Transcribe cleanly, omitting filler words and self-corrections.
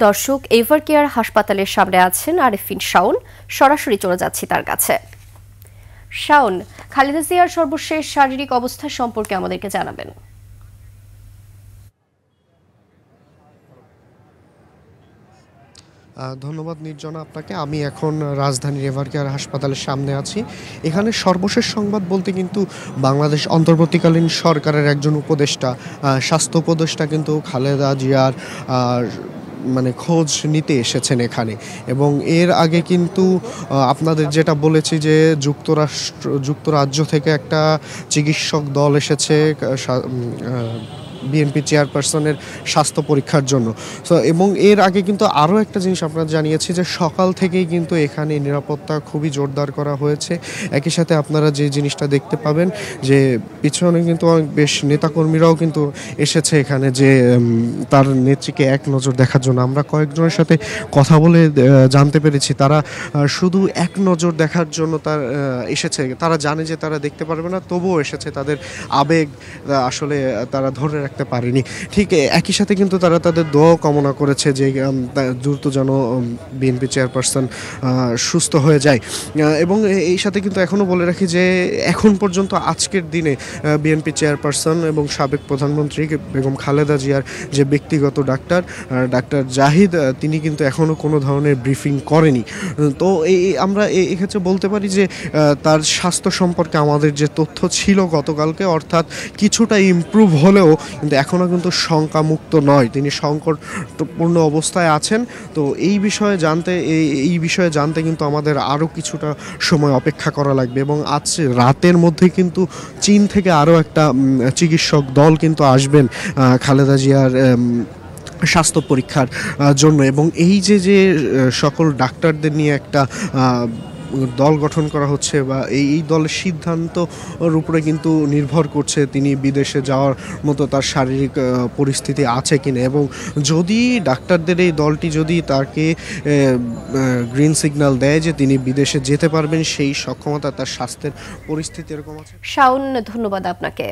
দর্শক, ever care হাসপাতালের সামনে আছেন আরেফিন শাওন। সরাসরি চলে যাচ্ছি তার কাছে। শাওন, খালেদা জিয়ার সর্বশেষ শারীরিক অবস্থা সম্পর্কে আমাদেরকে জানাবেন। ধন্যবাদ নির্জনা আপনাকে। আমি এখন রাজধানীর এভার কেয়ার হাসপাতালের সামনে আছি। এখানে সর্বশেষ সংবাদ বলতে কিন্তু বাংলাদেশ অন্তর্বর্তীকালীন সরকারের একজন উপদেষ্টা, স্বাস্থ্য উপদেষ্টা কিন্তু খালেদা জিয়ার মানে খোঁজ নিতে এসেছেন এখানে। এবং এর আগে কিন্তু আপনাদের যেটা বলেছি যে যুক্তরাজ্য থেকে একটা চিকিৎসক দল এসেছে বিএনপি চেয়ারপারসনের স্বাস্থ্য পরীক্ষার জন্য। এবং এর আগে কিন্তু আরও একটা জিনিস আপনারা জানিয়েছি যে সকাল থেকেই কিন্তু এখানে নিরাপত্তা খুবই জোরদার করা হয়েছে। একই সাথে আপনারা যে জিনিসটা দেখতে পাবেন যে পিছনে কিন্তু বেশ নেতাকর্মীরাও কিন্তু এসেছে এখানে যে তার নেত্রীকে এক নজর দেখার জন্য। আমরা কয়েকজনের সাথে কথা বলে জানতে পেরেছি তারা শুধু এক নজর দেখার জন্য তার এসেছে। তারা জানে যে তারা দেখতে পারবে না, তবুও এসেছে। তাদের আবেগ আসলে তারা ধরে রাখতে পারেনি। ঠিক একই সাথে কিন্তু তারা তাদের দোয়া কামনা করেছে যে দ্রুত যেন বিএনপি চেয়ারপারসন সুস্থ হয়ে যায়। এবং এই সাথে কিন্তু এখনও বলে রাখি যে এখন পর্যন্ত আজকের দিনে বিএনপি চেয়ারপারসন এবং সাবেক প্রধানমন্ত্রী বেগম খালেদা জিয়ার যে ব্যক্তিগত ডাক্তার জাহিদ, তিনি কিন্তু এখনও কোনো ধরনের ব্রিফিং করেনি। তো আমরা এক্ষেত্রে বলতে পারি যে তার স্বাস্থ্য সম্পর্কে আমাদের যে তথ্য ছিল গতকালকে, অর্থাৎ কিছুটা ইমপ্রুভ হলেও কিন্তু এখনও কিন্তু শঙ্কামুক্ত নয়, তিনি সংকটপূর্ণ অবস্থায় আছেন। তো এই বিষয়ে জানতে কিন্তু আমাদের আরও কিছুটা সময় অপেক্ষা করা লাগবে। এবং আজ রাতের মধ্যে কিন্তু চীন থেকে আরও একটা চিকিৎসক দল কিন্তু আসবেন খালেদা জিয়ার স্বাস্থ্য পরীক্ষার জন্য। এবং এই যে সকল ডাক্তারদের নিয়ে একটা দল গঠন করা হচ্ছে বা এই দলের সিদ্ধান্তর উপরে কিন্তু নির্ভর করছে তিনি বিদেশে যাওয়ার মতো তার শারীরিক পরিস্থিতি আছে কিনা। এবং যদি ডাক্তারদের এই দলটি যদি তাকে গ্রিন সিগন্যাল দেয় যে তিনি বিদেশে যেতে পারবেন, সেই সক্ষমতা তার স্বাস্থ্যের পরিস্থিতি এরকম আছে। শাওন, ধন্যবাদ আপনাকে।